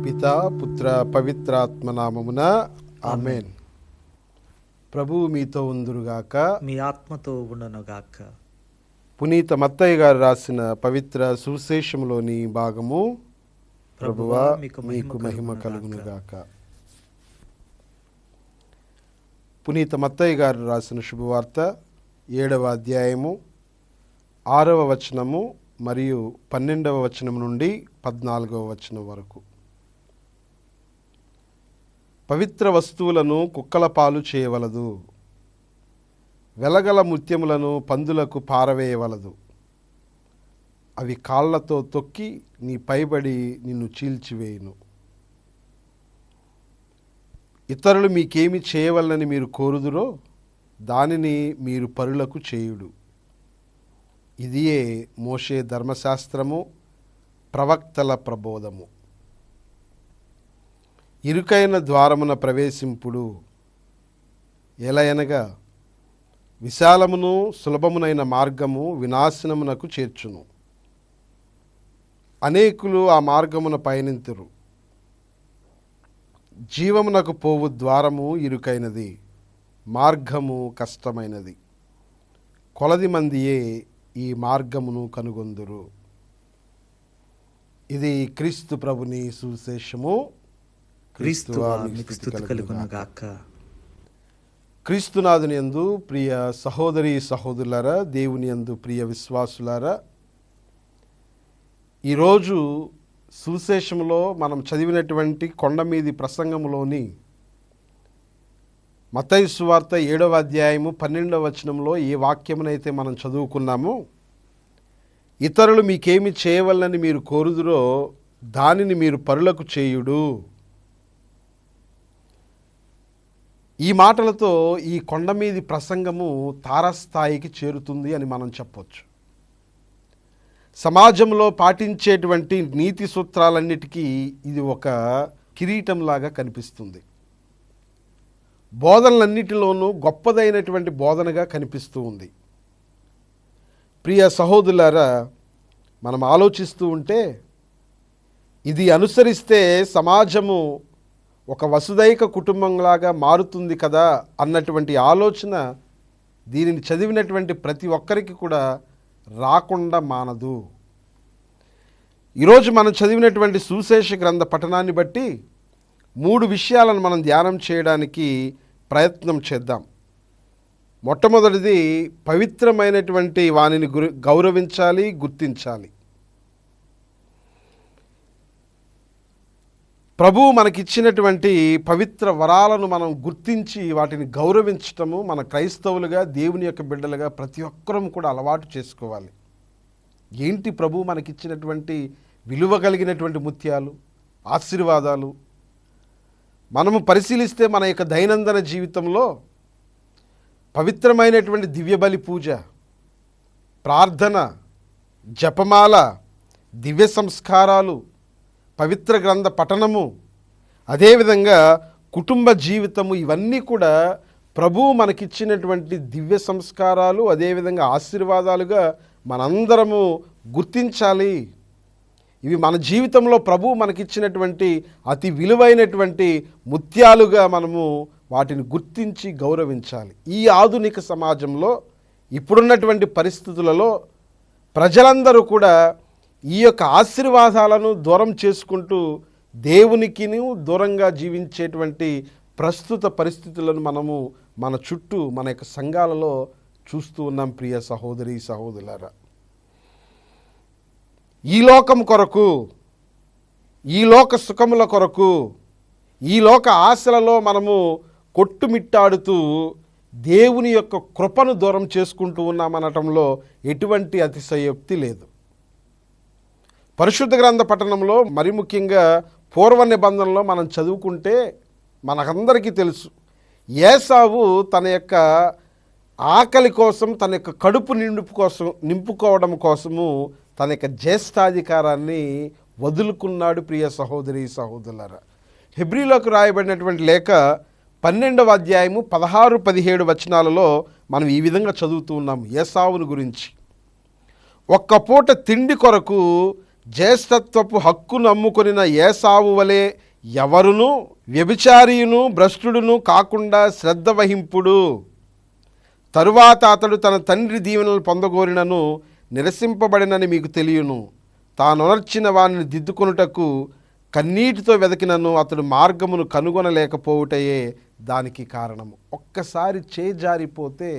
పితా పుత్ర పవిత్రాత్మ నామమున ఆమేన్. ప్రభువు మీతో ఉందురుగాక, మీ ఆత్మతో ఉండునుగాక. పునీత మత్తయ్య గారు రాసిన పవిత్ర సువిశేషములోని భాగము. ప్రభువా మీకు మహిమ కలుగునుగాక. పునీత మత్తయ్య గారు రాసిన శుభవార్త 7వ అధ్యాయము 6వ వచనము మరియు 12వ వచనం నుండి 14వ వచనం వరకు. పవిత్ర వస్తువులను కుక్కల పాలు చేయవలదు, వెలగల ముత్యములను పందులకు పారవేయవలదు. అవి కాళ్లతో తొక్కి నీ పైబడి నిన్ను చీల్చివేయును. ఇతరులు మీకేమి చేయవలనని మీరు కోరుదురో దానిని మీరు పరులకు చేయుడు. ఇదియే మోషే ధర్మశాస్త్రము, ప్రవక్తల ప్రబోధము. ఇరుకైన ద్వారమున ప్రవేశింపుడు, ఎలయనగా విశాలమును సులభమునైన మార్గము వినాశనమునకు చేర్చును. అనేకులు ఆ మార్గమున పయనింతురు. జీవమునకు పోవు ద్వారము ఇరుకైనది, మార్గము కష్టమైనది. కొలది మందియే ఈ మార్గమును కనుగొందురు. ఇది క్రీస్తు ప్రభుని సువిశేషము. క్రీస్తువా మీకు స్తుతి కలుగునుగాక. క్రీస్తునాథుని యందు ప్రియ సహోదరి సహోదరులారా, దేవుని యందు ప్రియ విశ్వాసులారా, ఈరోజు సువిశేషంలో మనం చదివినటువంటి కొండమీది ప్రసంగంలోని మత్తయి సువార్త 7వ అధ్యాయము 12వ వచనంలో ఏ వాక్యమునైతే మనం చదువుకున్నామో, ఇతరులు మీకేమి చేయవలనని మీరు కోరుదురో దానిని మీరు పరులకు చేయుడు. ఈ మాటలతో ఈ కొండమీది ప్రసంగము తారస్థాయికి చేరుతుంది అని మనం చెప్పొచ్చు. సమాజంలో పాటించేటువంటి నీతి సూత్రాలన్నిటికీ ఇది ఒక కిరీటంలాగా కనిపిస్తుంది. బోధనలన్నిటిలోనూ గొప్పదైనటువంటి బోధనగా కనిపిస్తూ ఉంది. ప్రియ సహోదరులారా, మనం ఆలోచిస్తూ ఉంటే ఇది అనుసరిస్తే సమాజము ఒక వసుదైక కుటుంబంలాగా మారుతుంది కదా అన్నటువంటి ఆలోచన దీనిని చదివినటువంటి ప్రతి ఒక్కరికి కూడా రాకుండా మానదు. ఈరోజు మనం చదివినటువంటి సువిశేష గ్రంథ పఠనాన్ని బట్టి 3 విషయాలను మనం ధ్యానం చేయడానికి ప్రయత్నం చేద్దాం. మొట్టమొదటిది, పవిత్రమైనటువంటి వానిని గౌరవించాలి, గుర్తించాలి. ప్రభువు మనకిచ్చినటువంటి పవిత్ర వరాలను మనం గుర్తించి వాటిని గౌరవించటము మన క్రైస్తవులుగా, దేవుని యొక్క బిడ్డలుగా ప్రతి ఒక్కరూ కూడా అలవాటు చేసుకోవాలి. ఏంటి ప్రభువు మనకిచ్చినటువంటి విలువ కలిగినటువంటి ముత్యాలు, ఆశీర్వాదాలు? మనము పరిశీలిస్తే మన యొక్క దైనందిన జీవితంలో పవిత్రమైనటువంటి దివ్యబలి పూజ, ప్రార్థన, జపమాల, దివ్య సంస్కారాలు, పవిత్ర గ్రంథ పఠనము, అదేవిధంగా కుటుంబ జీవితము, ఇవన్నీ కూడా ప్రభువు మనకిచ్చినటువంటి దివ్య సంస్కారాలు, అదేవిధంగా ఆశీర్వాదాలుగా మనందరము గుర్తించాలి. ఇవి మన జీవితంలో ప్రభువు మనకిచ్చినటువంటి అతి విలువైనటువంటి ముత్యాలుగా మనము వాటిని గుర్తించి గౌరవించాలి. ఈ ఆధునిక సమాజంలో ఇప్పుడున్నటువంటి పరిస్థితులలో ప్రజలందరూ కూడా ఈ యొక్క ఆశీర్వాదాలను దూరం చేసుకుంటూ దేవునికి దూరంగా జీవించేటువంటి ప్రస్తుత పరిస్థితులను మనము మన చుట్టూ మన యొక్క సంఘాలలో చూస్తూ ఉన్నాం. ప్రియ సహోదరి సహోదరులారా, ఈ లోకం కొరకు, ఈ లోక సుఖముల కొరకు, ఈ లోక ఆశలలో మనము కొట్టుమిట్టాడుతూ దేవుని యొక్క కృపను దూరం చేసుకుంటూ ఉన్నామనటంలో ఎటువంటి అతిశయోక్తి లేదు. పరిశుద్ధ గ్రంథ పఠనంలో మరి ముఖ్యంగా పూర్వ నిబంధనలో మనం చదువుకుంటే మనకందరికీ తెలుసు, ఏసావు తన యొక్క ఆకలి కోసం, తన యొక్క కడుపు నింపుకోవడం కోసము తన యొక్క జ్యేష్ఠాధికారాన్ని వదులుకున్నాడు. ప్రియ సహోదరి సహోదరులారా, హెబ్రీలోకి రాయబడినటువంటి లేఖ 12వ అధ్యాయము 16-17 వచనాలలో మనం ఈ విధంగా చదువుతూ ఉన్నాము ఏసావును గురించి. ఒక్క పూట తిండి కొరకు జ్యేష్ఠత్వపు హక్కును అమ్ముకొనిన ఏసావు వలె ఎవరునూ వ్యభిచారియును భ్రష్టుడును కాకుండా శ్రద్ధ వహింపుడు. తరువాత అతడు తన తండ్రి దీవెనలు పొందగోరినను నిరసింపబడినని మీకు తెలియను. తానొనర్చిన వారిని దిద్దుకొనుటకు కన్నీటితో వెదకినను అతడు మార్గమును కనుగొనలేకపోవుటయే దానికి కారణము. ఒక్కసారి చేజారిపోతే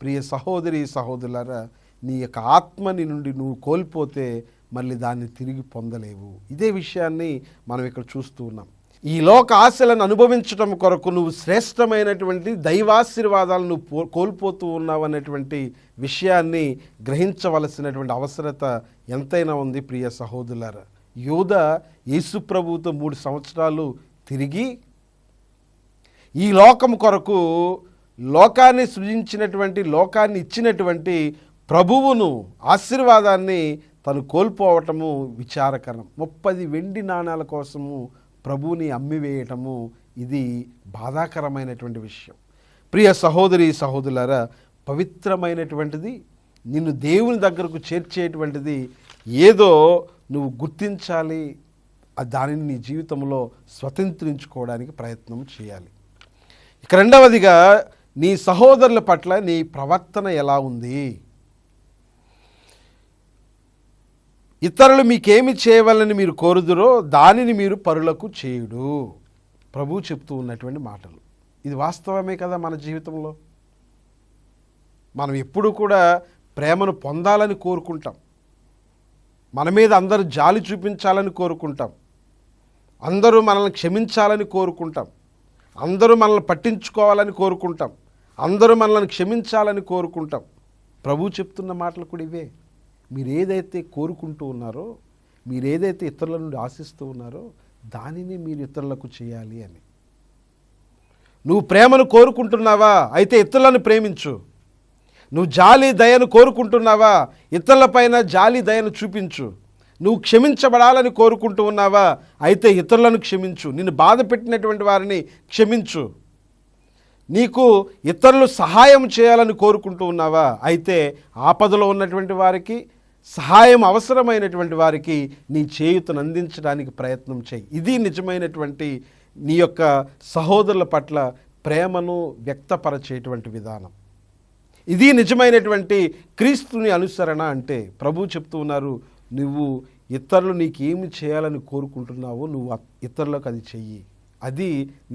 ప్రియ సహోదరి సహోదరులారా, నీ యొక్క ఆత్మని నుండి నువ్వు కోల్పోతే మళ్ళీ దాన్ని తిరిగి పొందలేవు. ఇదే విషయాన్ని మనం ఇక్కడ చూస్తూ ఉన్నాం. ఈ లోక ఆశలను అనుభవించటం కొరకు నువ్వు శ్రేష్టమైనటువంటి దైవాశీర్వాదాలను నువ్వు కోల్పోతూ ఉన్నావు అనేటువంటి విషయాన్ని గ్రహించవలసినటువంటి అవసరత ఎంతైనా ఉంది. ప్రియ సహోదరులారా, యూదా యేసు ప్రభువుతో 3 సంవత్సరాలు తిరిగి ఈ లోకం కొరకు లోకాన్ని సృజించినటువంటి, లోకాన్ని ఇచ్చినటువంటి ప్రభువును, ఆశీర్వాదాన్ని తను కోల్పోవటము విచారకరం. 30 వెండి నాణాల కోసము ప్రభువుని అమ్మివేయటము ఇది బాధాకరమైనటువంటి విషయం. ప్రియ సహోదరి సహోదరులారా, పవిత్రమైనటువంటిది, నిన్ను దేవుని దగ్గరకు చేర్చేటువంటిది ఏదో నువ్వు గుర్తించాలి. దానిని నీ జీవితంలో స్వతంత్రించుకోవడానికి ప్రయత్నం చేయాలి. ఇక రెండవదిగా, నీ సహోదరుల పట్ల నీ ప్రవర్తన ఎలా ఉంది? ఇతరులు మీకేమి చేయవాలని మీరు కోరుదురో దానిని మీరు పరులకు చేయుడు. ప్రభువు చెప్తూ ఉన్నటువంటి మాటలు. ఇది వాస్తవమే కదా. మన జీవితంలో మనం ఎప్పుడు కూడా ప్రేమను పొందాలని కోరుకుంటాం. మన మీద అందరూ జాలి చూపించాలని కోరుకుంటాం. అందరూ మనల్ని క్షమించాలని కోరుకుంటాం. అందరూ మనల్ని పట్టించుకోవాలని కోరుకుంటాం. అందరూ మనల్ని క్షమించాలని కోరుకుంటాం. ప్రభువు చెప్తున్న మాటలు కూడా ఇవే. మీరు ఏదైతే కోరుకుంటూ ఉన్నారో, మీరు ఏదైతే ఇతరుల నుండి ఆశిస్తూ ఉన్నారో దానిని మీరు ఇతరులకు చేయాలి అని. నువ్వు ప్రేమను కోరుకుంటున్నావా? అయితే ఇతరులను ప్రేమించు. నువ్వు జాలి దయను కోరుకుంటున్నావా? ఇతరులపైన జాలి దయను చూపించు. నువ్వు క్షమించబడాలని కోరుకుంటూ ఉన్నావా? అయితే ఇతరులను క్షమించు. నిన్ను బాధ పెట్టినటువంటి వారిని క్షమించు. నీకు ఇతరులు సహాయం చేయాలని కోరుకుంటూ ఉన్నావా? అయితే ఆపదలో ఉన్నటువంటి వారికి, సహాయం అవసరమైనటువంటి వారికి నీ చేయూతను అందించడానికి ప్రయత్నం చేయి. ఇది నిజమైనటువంటి నీ యొక్క సహోదరుల పట్ల ప్రేమను వ్యక్తపరచేటువంటి విధానం. ఇది నిజమైనటువంటి క్రీస్తుని అనుసరణ అంటే. ప్రభువు చెప్తూ ఉన్నారు, నువ్వు ఇతరులు నీకేమి చేయాలని కోరుకుంటున్నావో నువ్వు ఇతరులకు అది చెయ్యి. అది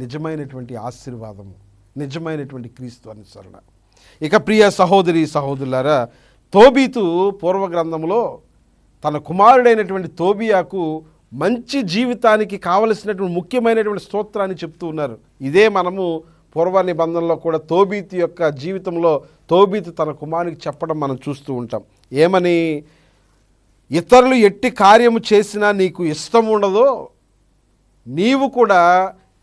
నిజమైనటువంటి ఆశీర్వాదము, నిజమైనటువంటి క్రీస్తు అనుసరణ. ఇక ప్రియ సహోదరి సహోదరులారా, తోబీతు పూర్వ గ్రంథంలో తన కుమారుడైనటువంటి తోబియాకు మంచి జీవితానికి కావలసినటువంటి ముఖ్యమైనటువంటి స్తోత్రాన్ని చెప్తూ ఉన్నారు. ఇదే మనము పూర్వ నిబంధనలో కూడా తోబీతు యొక్క జీవితంలో తోబీతు తన కుమారునికి చెప్పడం మనం చూస్తూ ఉంటాం. ఏమని? ఇతరులు ఎట్టి కార్యము చేసినా నీకు ఇష్టం ఉండదో నీవు కూడా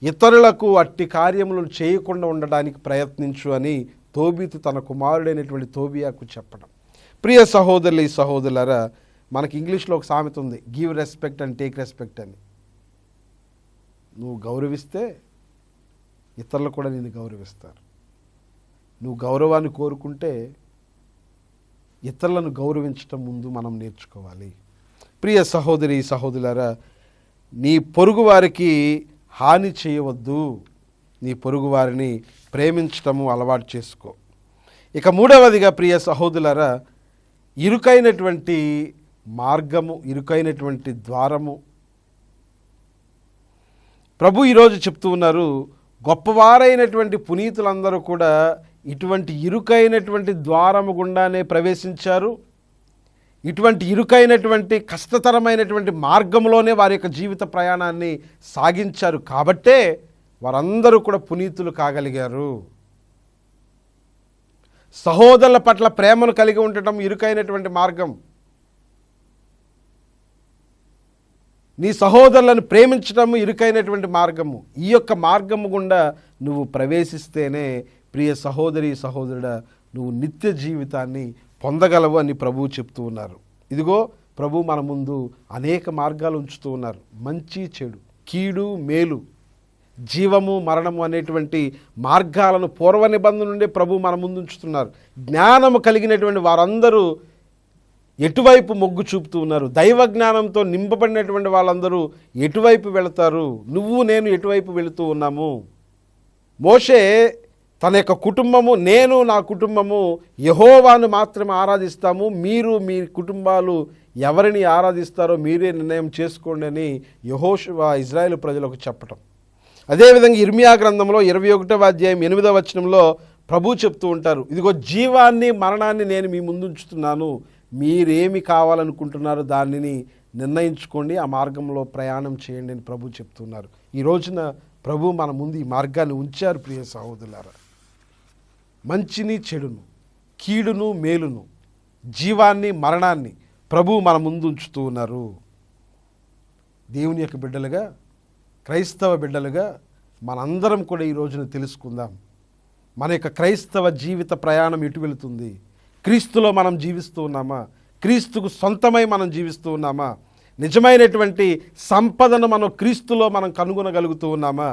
ఇతరులకు అట్టి కార్యములను చేయకుండా ఉండడానికి ప్రయత్నించు అని తోబీతు తన కుమారుడైనటువంటి తోబియాకు చెప్పడం. ప్రియ సహోదరులు సహోదరులారా, మనకి ఇంగ్లీష్లో ఒక సామెత ఉంది, give respect and take respect అని. నువ్వు గౌరవిస్తే ఇతరులు కూడా నిన్ను గౌరవిస్తారు. నువ్వు గౌరవాన్ని కోరుకుంటే ఇతరులను గౌరవించటం ముందు మనం నేర్చుకోవాలి. ప్రియ సహోదరి సహోదరులారా, నీ పొరుగు వారికి హాని చేయవద్దు. నీ పొరుగు వారిని ప్రేమించటము అలవాటు చేసుకో. ఇక మూడవదిగా ప్రియ సహోదరులారా, ఇరుకైనటువంటి మార్గము, ఇరుకైనటువంటి ద్వారము. ప్రభు ఈరోజు చెప్తూ ఉన్నారు, గొప్పవారైనటువంటి పునీతులందరూ కూడా ఇటువంటి ఇరుకైనటువంటి ద్వారము గుండానే ప్రవేశించారు. ఇటువంటి ఇరుకైనటువంటి కష్టతరమైనటువంటి మార్గంలోనే వారి యొక్క జీవిత ప్రయాణాన్ని సాగించారు. కాబట్టే వారందరూ కూడా పునీతులు కాగలిగారు. సహోదరుల పట్ల ప్రేమను కలిగి ఉండటం ఇరుకైనటువంటి మార్గం. నీ సహోదరులను ప్రేమించడం ఇరుకైనటువంటి మార్గము. ఈ యొక్క మార్గము గుండా నువ్వు ప్రవేశిస్తేనే ప్రియ సహోదరి సహోదరుడా నువ్వు నిత్య జీవితాన్ని పొందగలవు అని ప్రభువు చెప్తూ ఉన్నారు. ఇదిగో ప్రభు మన ముందు అనేక మార్గాలు ఉంచుతూ ఉన్నారు. మంచి చెడు, కీడు మేలు, జీవము మరణము అనేటువంటి మార్గాలను పూర్వ నిబంధన నుండి ప్రభు మన ముందు ఉంచుతున్నారు. జ్ఞానము కలిగినటువంటి వారందరూ ఎటువైపు మొగ్గు చూపుతూ ఉన్నారు. దైవ జ్ఞానంతో నింపబడినటువంటి వాళ్ళందరూ ఎటువైపు వెళతారు? నువ్వు నేను ఎటువైపు వెళుతూ ఉన్నాము? మోషే తన యొక్క కుటుంబము, నేను నా కుటుంబము యెహోవాను మాత్రమే ఆరాధిస్తాము, మీరు మీ కుటుంబాలు ఎవరిని ఆరాధిస్తారో మీరే నిర్ణయం చేసుకోండి అని యెహోషువ ఇజ్రాయేలు ప్రజలకు చెప్పటం. అదేవిధంగా ఇర్మియా గ్రంథంలో 21వ అధ్యాయం 8వ వచనంలో ప్రభు చెప్తూ ఉంటారు, ఇదిగో జీవాన్ని మరణాన్ని నేను మీ ముందు ఉంచుతున్నాను, మీరేమి కావాలనుకుంటున్నారో దానిని నిర్ణయించుకోండి, ఆ మార్గంలో ప్రయాణం చేయండి అని ప్రభు చెప్తున్నారు. ఈ రోజున ప్రభు మన ముందు ఈ మార్గాన్ని ఉంచారు. ప్రియ సహోదరులారా, మంచిని చెడును, కీడును మేలును, జీవాన్ని మరణాన్ని ప్రభు మన ముందు ఉంచుతూ ఉన్నారు. దేవుని యొక్క బిడ్డలుగా, క్రైస్తవ బిడ్డలుగా మనందరం కూడా ఈ రోజున తెలుసుకుందాం, మన యొక్క క్రైస్తవ జీవిత ప్రయాణం ఎటు వెళుతుంది? క్రీస్తులో మనం జీవిస్తూ ఉన్నామా? క్రీస్తుకు సొంతమై మనం జీవిస్తూ ఉన్నామా? నిజమైనటువంటి సంపదను మనం క్రీస్తులో మనం కనుగొనగలుగుతూ ఉన్నామా?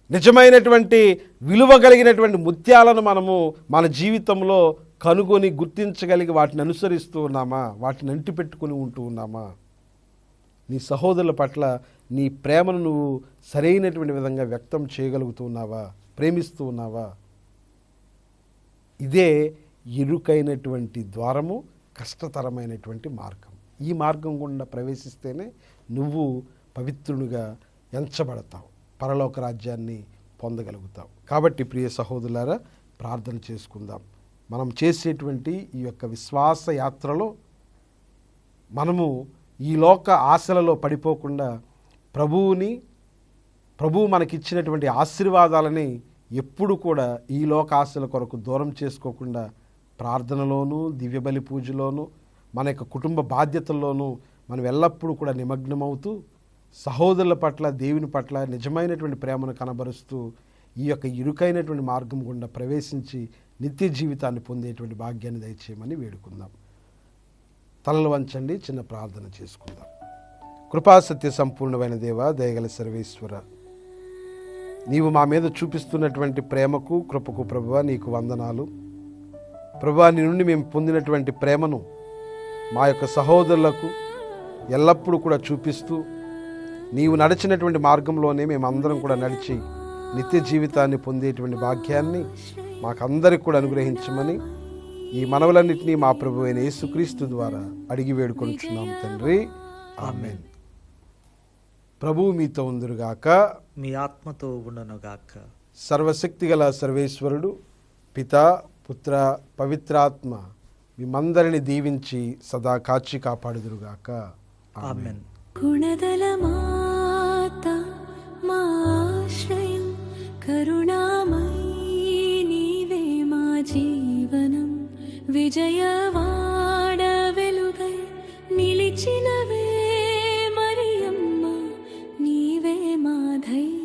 నిజమైనటువంటి విలువ కలిగినటువంటి ముత్యాలను మనము మన జీవితంలో కనుగొని గుర్తించగలిగి వాటిని అనుసరిస్తూ ఉన్నామా? వాటిని అంటిపెట్టుకుని ఉంటూ ఉన్నామా? నీ సహోదరుల పట్ల నీ ప్రేమను నువ్వు సరైనటువంటి విధంగా వ్యక్తం చేయగలుగుతూ ఉన్నావా? ప్రేమిస్తూ ఉన్నావా? ఇదే ఇరుకైనటువంటి ద్వారము, కష్టతరమైనటువంటి మార్గం. ఈ మార్గం గుండా ప్రవేశిస్తేనే నువ్వు పవిత్రునిగా ఎంచబడతావు, పరలోక రాజ్యాన్ని పొందగలుగుతావు. కాబట్టి ప్రియ సహోదరులారా, ప్రార్థన చేసుకుందాం. మనం చేసేటువంటి ఈ యొక్క విశ్వాస యాత్రలో మనము ఈ లోక ఆశలలో పడిపోకుండా ప్రభువు మనకిచ్చినటువంటి ఆశీర్వాదాలని ఎప్పుడు కూడా ఈ లోక ఆశల కొరకు దూరం చేసుకోకుండా ప్రార్థనలోనూ, దివ్యబలి పూజలోనూ, మన యొక్క కుటుంబ బాధ్యతల్లోనూ మనం ఎల్లప్పుడూ కూడా నిమగ్నమవుతూ సహోదరుల పట్ల, దేవుని పట్ల నిజమైనటువంటి ప్రేమను కనబరుస్తూ ఈ యొక్క ఇరుకైనటువంటి మార్గం గుండా ప్రవేశించి నిత్య జీవితాన్ని పొందేటువంటి భాగ్యాన్ని దయచేయమని వేడుకుందాం. తలలు వంచండి, చిన్న ప్రార్థన చేసుకుందాం. కృపాసత్య సంపూర్ణమైన దేవ, దయగల సర్వేశ్వర, నీవు మా మీద చూపిస్తున్నటువంటి ప్రేమకు, కృపకు ప్రభువా నీకు వందనాలు. ప్రభువా, నీ నుండి మేము పొందినటువంటి ప్రేమను మా యొక్క సహోదరులకు ఎల్లప్పుడూ కూడా చూపిస్తూ నీవు నడిచినటువంటి మార్గంలోనే మేమందరం కూడా నడిచి నిత్య జీవితాన్ని పొందేటువంటి భాగ్యాన్ని మాకందరికి కూడా అనుగ్రహించమని ఈ మనవులన్నింటినీ మా ప్రభువైన అయిన యేసుక్రీస్తు ద్వారా అడిగి వేడుకొనుచున్నాం తండ్రి, ఆమేన్. ప్రభువు మీతో ఉందురుగాక, మీ ఆత్మతో ఉండనుగాక. సర్వశక్తిగల సర్వేశ్వరుడు పితా, పుత్ర, పవిత్రాత్మ మిమ్మందరిని దీవించి సదా కాచి కాపాడుదురుగాక. ఆమేన్. గుణదల మాత మా ఆశ్రయం, కరుణామయీ నీవే మా జీవనం, విజయవాడ వెలుగై నిలిచినవే మరియమ్మ, నీవే మా ధైర్యం.